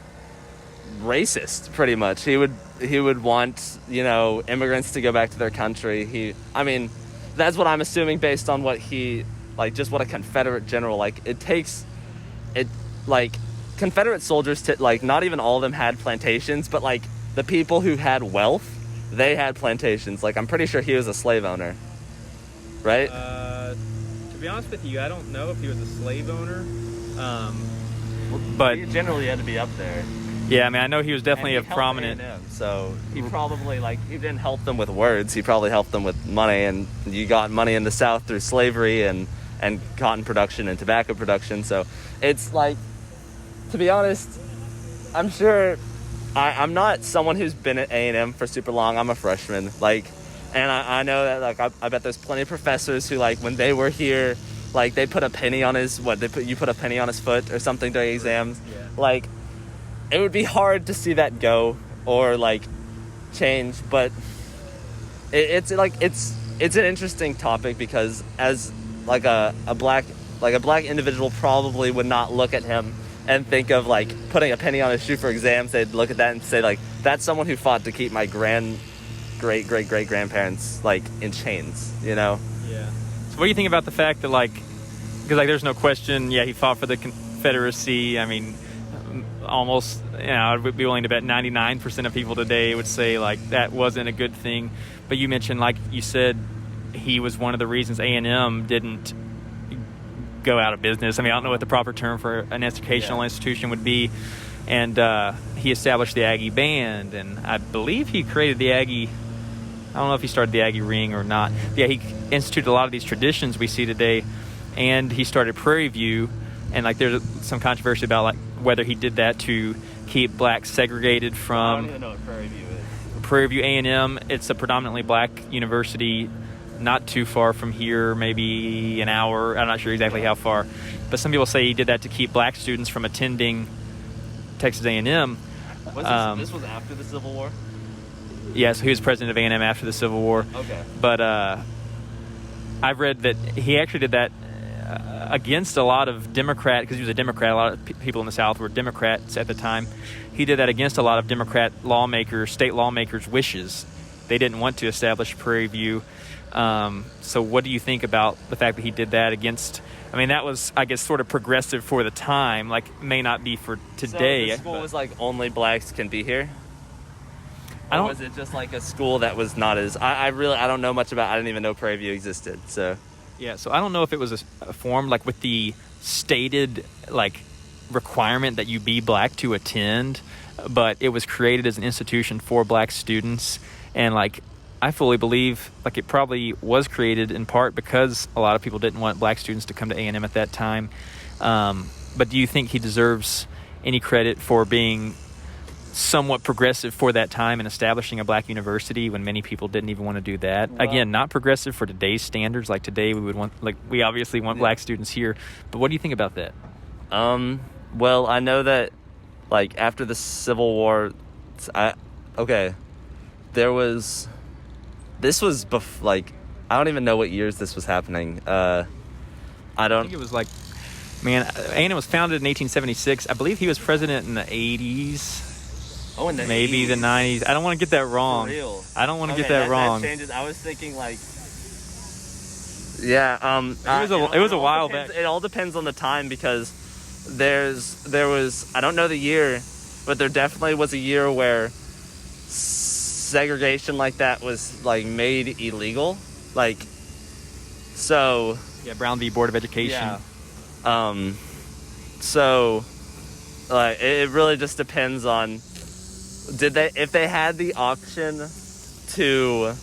racist, pretty much. He would want, you know, immigrants to go back to their country. I mean, that's what I'm assuming based on what he, like, just what a Confederate general, like, like, Confederate soldiers, like, not even all of them had plantations, but, like, the people who had wealth, they had plantations. Like, I'm pretty sure he was a slave owner, right? To be honest with you, I don't know if he was a slave owner, but he generally had to be up there. yeah, I mean, I know he was definitely a prominent. So he probably, like, he didn't help them with words. He probably helped them with money, and you got money in the South through slavery and cotton production and tobacco production. So it's like, to be honest, I'm sure I'm not someone who's been at A&M for super long. I'm a freshman, like, and I know that, like, I bet there's plenty of professors who, like, when they were here, like, they put a penny on his you put a penny on his foot or something during exams. Yeah. Like, it would be hard to see that go or like change, but it's an interesting topic, because as like a black individual probably would not look at him and think of like putting a penny on his shoe for exams. They'd look at that and say, like, that's someone who fought to keep my great grandparents like in chains, you know? Yeah. So what do you think about the fact that, like, because, like, there's no question, yeah, he fought for the Confederacy. I mean, almost, you know, I would be willing to bet 99% of people today would say, like, that wasn't a good thing. But you mentioned, like you said, he was one of the reasons A&M didn't go out of business. I mean, I don't know what the proper term for an educational institution would be. And he established the Aggie Band, and I believe he created the Aggie, I don't know if he started the Aggie Ring or not. But yeah, he instituted a lot of these traditions we see today, and he started Prairie View. And, like, there's some controversy about, like, whether he did that to keep blacks segregated from. I don't even know what Prairie View is. Prairie View A&M. It's a predominantly black university, not too far from here, maybe an hour. I'm not sure exactly how far, but some people say he did that to keep black students from attending Texas A&M. This was after the Civil War? Yeah, so he was president of A&M after the Civil War. Okay. But I've read that he actually did that against a lot of Democrat, because he was a Democrat. A lot of people in the South were Democrats at the time. He did that against a lot of Democrat lawmakers, state lawmakers' wishes. They didn't want to establish Prairie View. So what do you think about the fact that he did that against? I mean, that was, I guess, sort of progressive for the time. Like, may not be for today. So the school was like, only blacks can be here? Or was it just like a school that was not as... I don't know much about... I didn't even know Prairie View existed, so... Yeah, so I don't know if it was a form, like, with the stated, like, requirement that you be black to attend, but it was created as an institution for black students, and, like, I fully believe like it probably was created in part because a lot of people didn't want black students to come to A&M at that time. But do you think he deserves any credit for being somewhat progressive for that time and establishing a black university when many people didn't even want to do that? Well, again, not progressive for today's standards. Like today, we obviously want black students here. But what do you think about that? Well, I know that like after the Civil War, I don't even know what years this was happening. I think it was like, man, A&M was founded in 1876. I believe he was president in the 80s. Oh, in the maybe 80s? The 90s. I don't want to get that wrong. For real? I don't want to get that wrong. That changes. I was thinking like, yeah. It was a while back. It all depends on the time because there was, I don't know the year, but there definitely was a year where segregation like that was like made illegal. Like, so. Yeah, Brown v. Board of Education. Yeah. So, like, it really just depends on, if they had the option to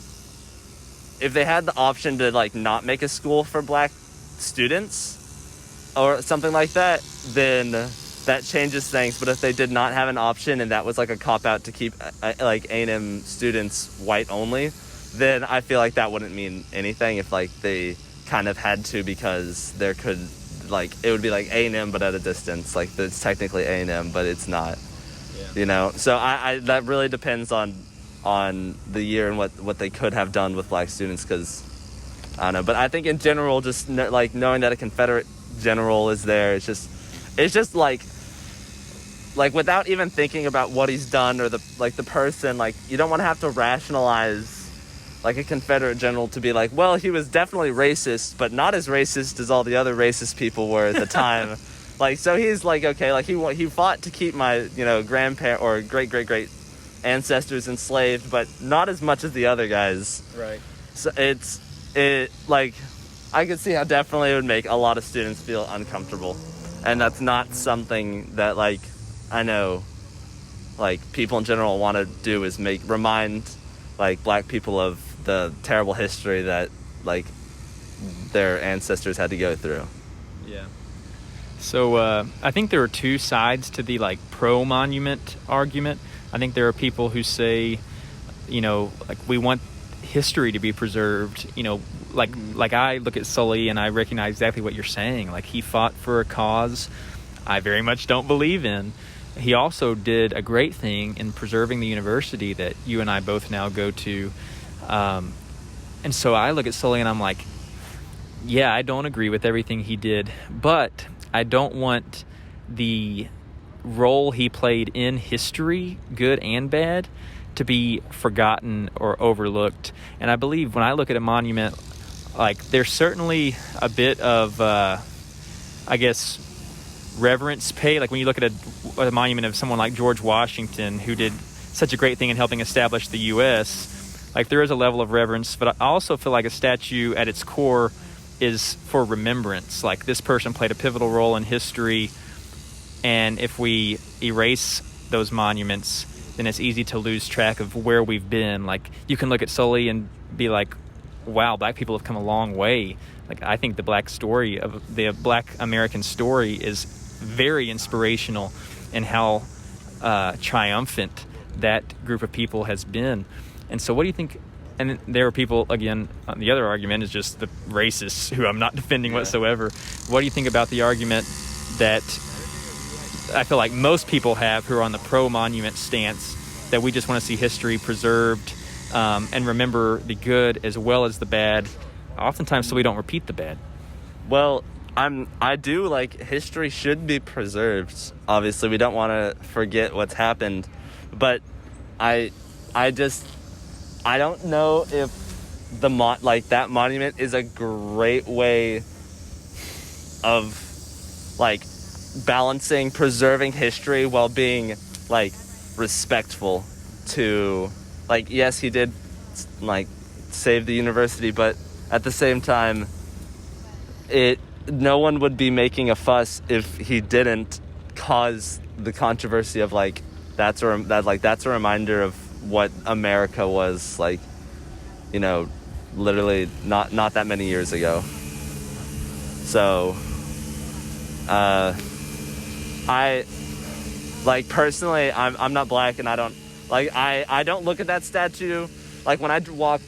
like not make a school for black students or something like that, then that changes things. But if they did not have an option and that was like a cop-out to keep like A&M students white only, then I feel like that wouldn't mean anything if like they kind of had to, because there could, like, it would be like A&M but at a distance. Like, it's technically A&M but it's not. You know, so I that really depends on the year and what they could have done with black students, because I don't know. But I think in general, just like knowing that a Confederate general is there, it's just like without even thinking about what he's done or the person, like, you don't want to have to rationalize like a Confederate general to be like, well, he was definitely racist, but not as racist as all the other racist people were at the time. Like, so he's like, okay, like he fought to keep my, grandparent or great ancestors enslaved, but not as much as the other guys. Right. So it like, I could see how definitely it would make a lot of students feel uncomfortable. And that's not something that, like, I know, like, people in general want to do, is remind, like, black people of the terrible history that, like, their ancestors had to go through. Yeah. So I think there are two sides to the like pro-monument argument. I think there are people who say, like, we want history to be preserved. Like I look at Sully and I recognize exactly what you're saying. Like, he fought for a cause I very much don't believe in. He also did a great thing in preserving the university that you and I both now go to. And so I look at Sully and I'm like, yeah, I don't agree with everything he did, but I don't want the role he played in history, good and bad, to be forgotten or overlooked. And I believe when I look at a monument, like, there's certainly a bit of, reverence paid. Like, when you look at a monument of someone like George Washington, who did such a great thing in helping establish the U.S., like, there is a level of reverence. But I also feel like a statue at its core is for remembrance. Like, this person played a pivotal role in history, and if we erase those monuments, then it's easy to lose track of where we've been. Like, you can look at Sully and be like, wow, black people have come a long way. Like, I think the black American story is very inspirational in how triumphant that group of people has been. And so what do you think? And there are people, again, the other argument is just the racists, who I'm not defending whatsoever. What do you think about the argument that I feel like most people have, who are on the pro-monument stance, that we just want to see history preserved and remember the good as well as the bad, oftentimes so we don't repeat the bad? Well, I do, like, history should be preserved. Obviously, we don't want to forget what's happened, but I don't know if that monument is a great way of, like, balancing preserving history while being, like, respectful to, like, yes, he did, like, save the university, but at the same time, no one would be making a fuss if he didn't cause the controversy of, like, that's a reminder of what America was, like, literally not that many years ago. So, I, personally, I'm not black, and I don't, I don't look at that statue, when I walk,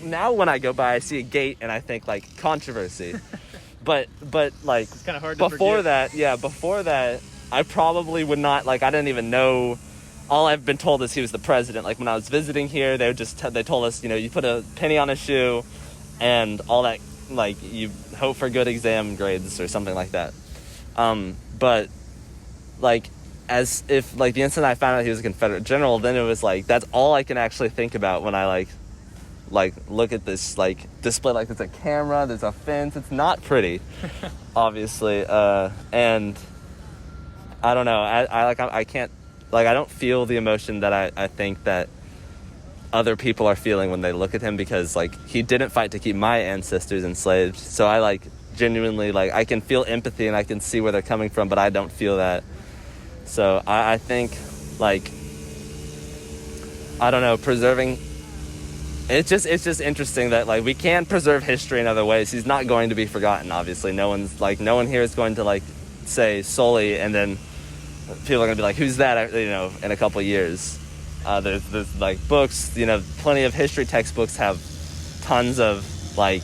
now when I go by, I see a gate, and I think, controversy. but, It's kind of hard to before forget. before that, I probably would not, I didn't even know. All I've been told is he was the president. When I was visiting here, they told us, you put a penny on a shoe and all that, you hope for good exam grades or something like that. But, as if, the instant I found out he was a Confederate general, then it was, that's all I can actually think about when I, look at this, display. There's a camera, there's a fence. It's not pretty, obviously. And I don't know. I can't, I don't feel the emotion that I think that other people are feeling when they look at him, because, he didn't fight to keep my ancestors enslaved. So I, genuinely, I can feel empathy and I can see where they're coming from, but I don't feel that. So I think, I don't know, preserving... It's just interesting that, we can preserve history in other ways. He's not going to be forgotten, obviously. No one here is going to, say Sully, and then people are going to be who's that, in a couple of years. There's books, plenty of history textbooks have tons of, they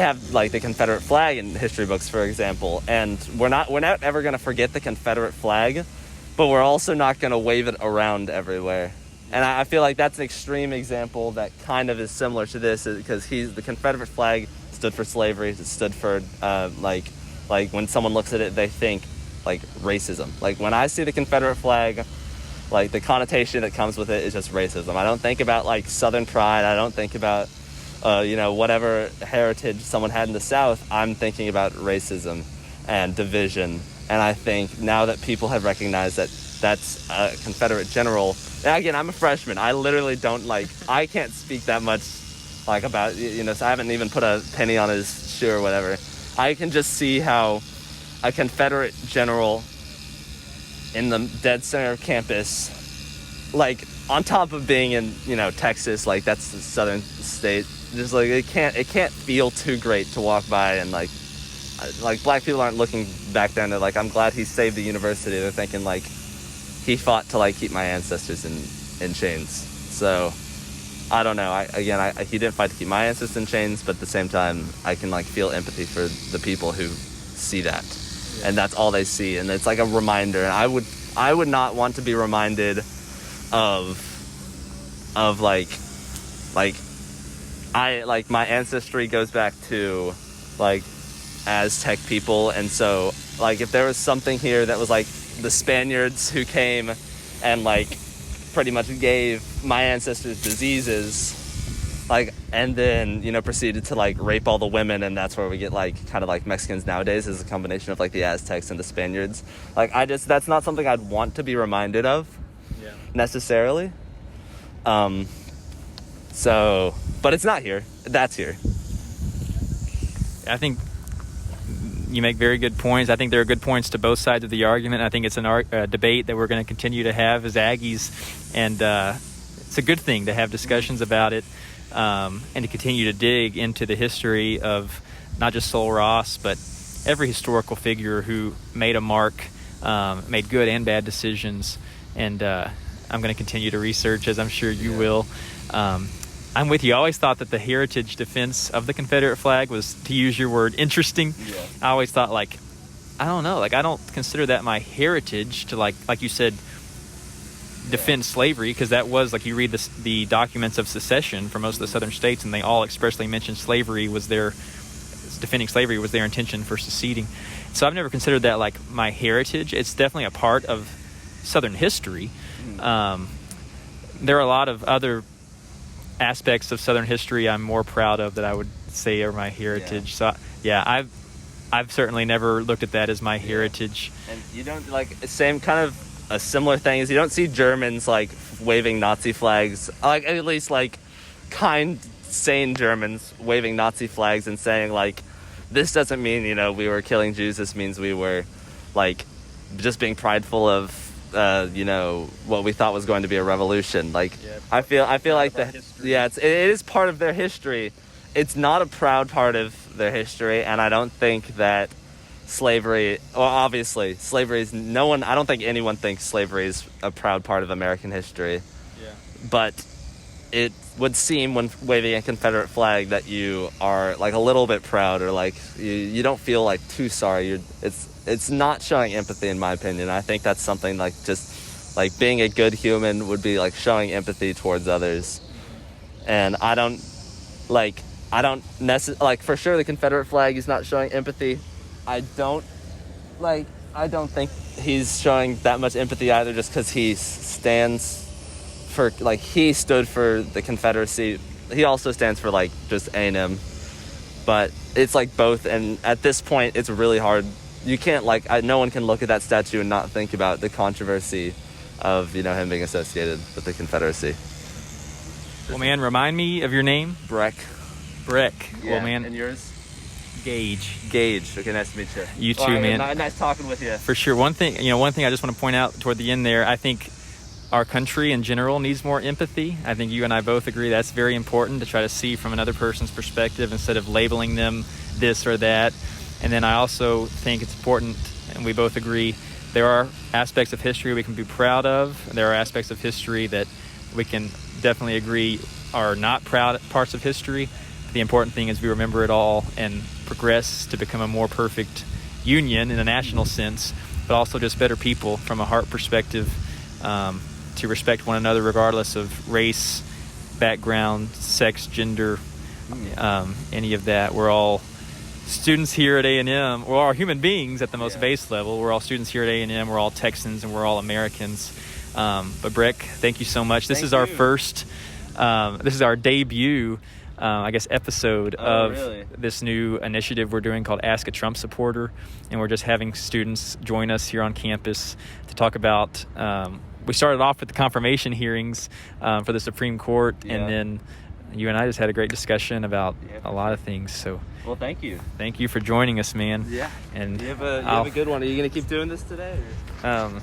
have, the Confederate flag in history books, for example. And we're not ever going to forget the Confederate flag, but we're also not going to wave it around everywhere. And I feel like that's an extreme example that kind of is similar to this, because the Confederate flag stood for slavery. It stood for, when someone looks at it, they think, racism. When I see the Confederate flag, the connotation that comes with it is just racism. I don't think about, Southern pride. I don't think about, whatever heritage someone had in the South. I'm thinking about racism and division. And I think now that people have recognized that that's a Confederate general... Again, I'm a freshman. I literally don't, I can't speak that much, about, so I haven't even put a penny on his shoe or whatever. I can just see how a Confederate general in the dead center of campus, on top of being in, Texas, that's the southern state, just, it can't feel too great to walk by, and, black people aren't looking back there and they're I'm glad he saved the university. They're thinking, he fought to, keep my ancestors in chains. So, I don't know. He didn't fight to keep my ancestors in chains, but at the same time, I can, feel empathy for the people who see that. Yeah. And that's all they see. And it's, a reminder. And I would not want to be reminded of my ancestry goes back to, Aztec people. And so, if there was something here that was, the Spaniards who came and pretty much gave my ancestors diseases, and then proceeded to rape all the women, and that's where we get kind of Mexicans nowadays, is a combination of the Aztecs and the Spaniards. That's not something I'd want to be reminded of, necessarily. So, but it's not here. That's here. I think you make very good points. I think there are good points to both sides of the argument. I think it's a debate that we're going to continue to have as Aggies, and it's a good thing to have discussions about it, and to continue to dig into the history of not just Sol Ross, but every historical figure who made a mark, made good and bad decisions. And I'm going to continue to research, as I'm sure you will. I'm with you. I always thought that the heritage defense of the Confederate flag was, to use your word, interesting. Yeah. I always thought, I don't know, I don't consider that my heritage to, like you said, defend slavery, because that was, you read the documents of secession for most of the southern states, and they all expressly mentioned defending slavery was their intention for seceding. So I've never considered that, my heritage. It's definitely a part of southern history. There are a lot of other aspects of southern history I'm more proud of that I would say are my heritage. So I've certainly never looked at that as my heritage. And you don't same kind of a similar thing is you don't see Germans waving Nazi flags, at least kind, sane Germans waving Nazi flags and saying this doesn't mean we were killing Jews. This means we were just being prideful of what we thought was going to be a revolution. Like, Yeah, I feel like history. it is part of their history. It's not a proud part of their history, and I don't think that slavery, well, obviously slavery is, I don't think anyone thinks slavery is a proud part of American history. Yeah. But it would seem when waving a Confederate flag that you are like a little bit proud, or like you don't feel like too sorry. It's not showing empathy, in my opinion. I think that's something like just like being a good human would be like showing empathy towards others. And I don't necessarily, like, for sure the Confederate flag is not showing empathy. I don't think he's showing that much empathy either, just because he stands for, like, he stood for the Confederacy. He also stands for, like, just A&M. But it's, like, both, and at this point, it's really hard. You can't, no one can look at that statue and not think about the controversy of, him being associated with the Confederacy. Well, man, remind me of your name. Breck. Breck. Yeah. Well, man. And yours? Gage. Gage. Okay, nice to meet you. You too, man. Nice talking with you. For sure. One thing I just want to point out toward the end there, I think our country in general needs more empathy. I think you and I both agree that's very important, to try to see from another person's perspective instead of labeling them this or that. And then I also think it's important, and we both agree, there are aspects of history we can be proud of. There are aspects of history that we can definitely agree are not proud parts of history. The important thing is we remember it all and progress to become a more perfect union in a national sense, but also just better people from a heart perspective, to respect one another regardless of race, background, sex, gender, any of that. We're all students here at A&M. We're all human beings at the most base level. We're all students here at A&M. We're all Texans, and we're all Americans. But Breck, thank you so much. This is our first, this is our debut, episode of this new initiative we're doing called Ask a Trump Supporter. And we're just having students join us here on campus to talk about, we started off with the confirmation hearings for the Supreme Court, and then you and I just had a great discussion about a lot of things. So, well, thank you. Thank you for joining us, man. Yeah. And you have a good one. Are you going to keep doing this today? Or?